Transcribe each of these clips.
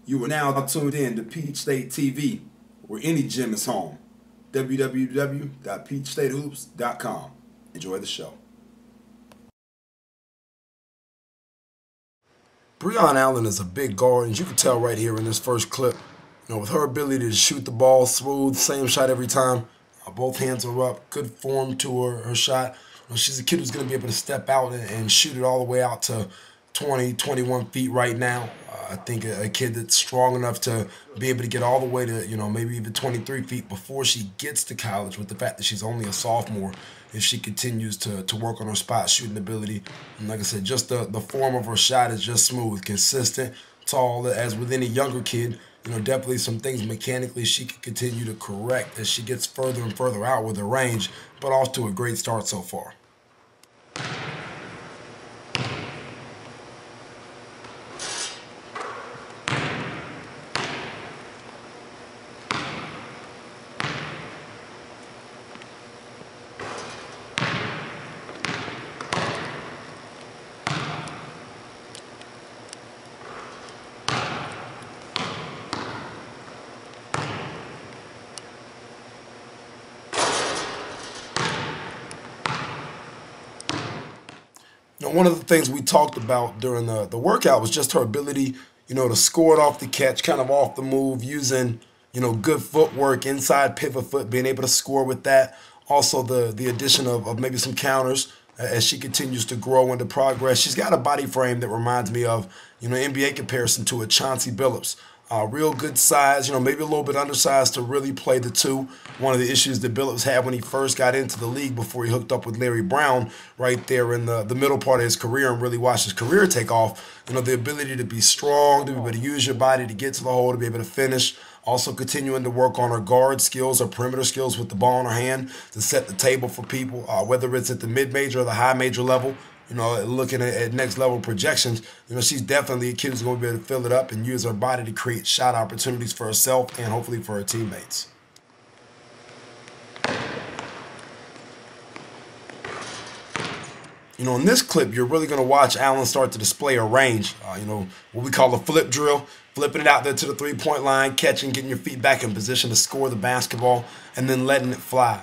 You are now tuned in to Peach State TV, where any gym is home. www.peachstatehoops.com. Enjoy the show. Breion Allen is a big guard, and you can tell right here in this first clip, with her ability to shoot the ball smooth, same shot every time. Both hands are up, good form to her shot. She's a kid who's going to be able to step out and shoot it all the way out to 20, 21 feet right now. I think a kid that's strong enough to be able to get all the way to, maybe even 23 feet before she gets to college, with the fact that she's only a sophomore, if she continues to work on her spot shooting ability. And like I said, just the form of her shot is just smooth, consistent, tall, as with any younger kid. Definitely some things mechanically she can continue to correct as she gets further and further out with her range, but off to a great start so far. One of the things we talked about during the workout was just her ability, to score it off the catch, kind of off the move, using, good footwork, inside pivot foot, being able to score with that. Also the addition of maybe some counters as she continues to grow into progress. She's got a body frame that reminds me of, NBA comparison to a Chauncey Billups. Real good size, maybe a little bit undersized to really play the two. One of the issues that Billups had when he first got into the league before he hooked up with Larry Brown right there in the middle part of his career and really watched his career take off. The ability to be strong, to be able to use your body to get to the hole, to be able to finish. Also continuing to work on her guard skills, her perimeter skills with the ball in her hand to set the table for people, whether it's at the mid-major or the high-major level. Looking at next level projections, she's definitely a kid who's going to be able to fill it up and use her body to create shot opportunities for herself and hopefully for her teammates. In this clip, you're really going to watch Allen start to display her range. What we call a flip drill, flipping it out there to the three-point line, catching, getting your feet back in position to score the basketball, and then letting it fly.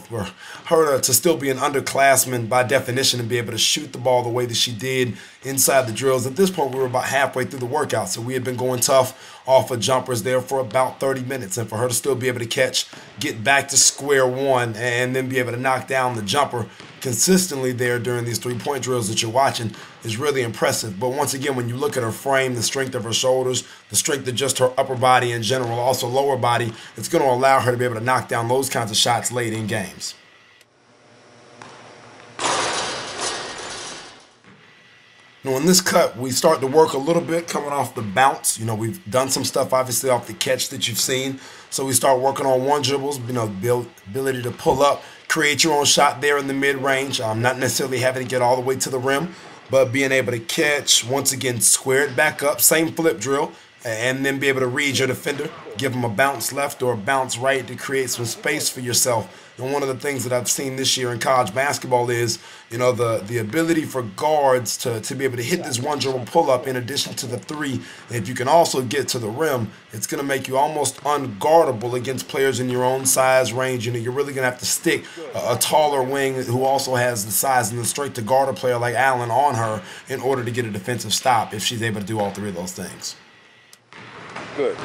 For her to still be an underclassman by definition and be able to shoot the ball the way that she did inside the drills. At this point, we were about halfway through the workout, so we had been going tough off of jumpers there for about 30 minutes. And for her to still be able to catch, get back to square one, and then be able to knock down the jumper consistently there during these three-point drills that you're watching is really impressive. But once again, when you look at her frame, the strength of her shoulders, the strength of just her upper body in general, also lower body, it's going to allow her to be able to knock down those kinds of shots late in games. In this cut, we start to work a little bit coming off the bounce. We've done some stuff obviously off the catch that you've seen. So we start working on one dribbles, the ability to pull up, create your own shot there in the mid-range. Not necessarily having to get all the way to the rim, but being able to catch, once again, square it back up, same flip drill, and then be able to read your defender, give them a bounce left or a bounce right to create some space for yourself. And one of the things that I've seen this year in college basketball is, the ability for guards to be able to hit this one dribble pull-up in addition to the three. And if you can also get to the rim, it's going to make you almost unguardable against players in your own size range. You're really going to have to stick a taller wing who also has the size and the strength to guard a player like Allen on her in order to get a defensive stop if she's able to do all three of those things. Good.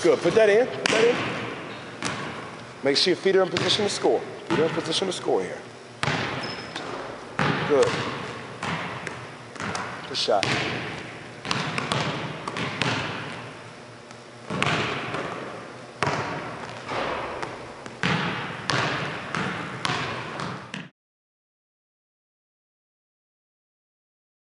Good. Put that in. Put that in. Make sure your feet are in position to score. Feet are in position to score here. Good. Good shot.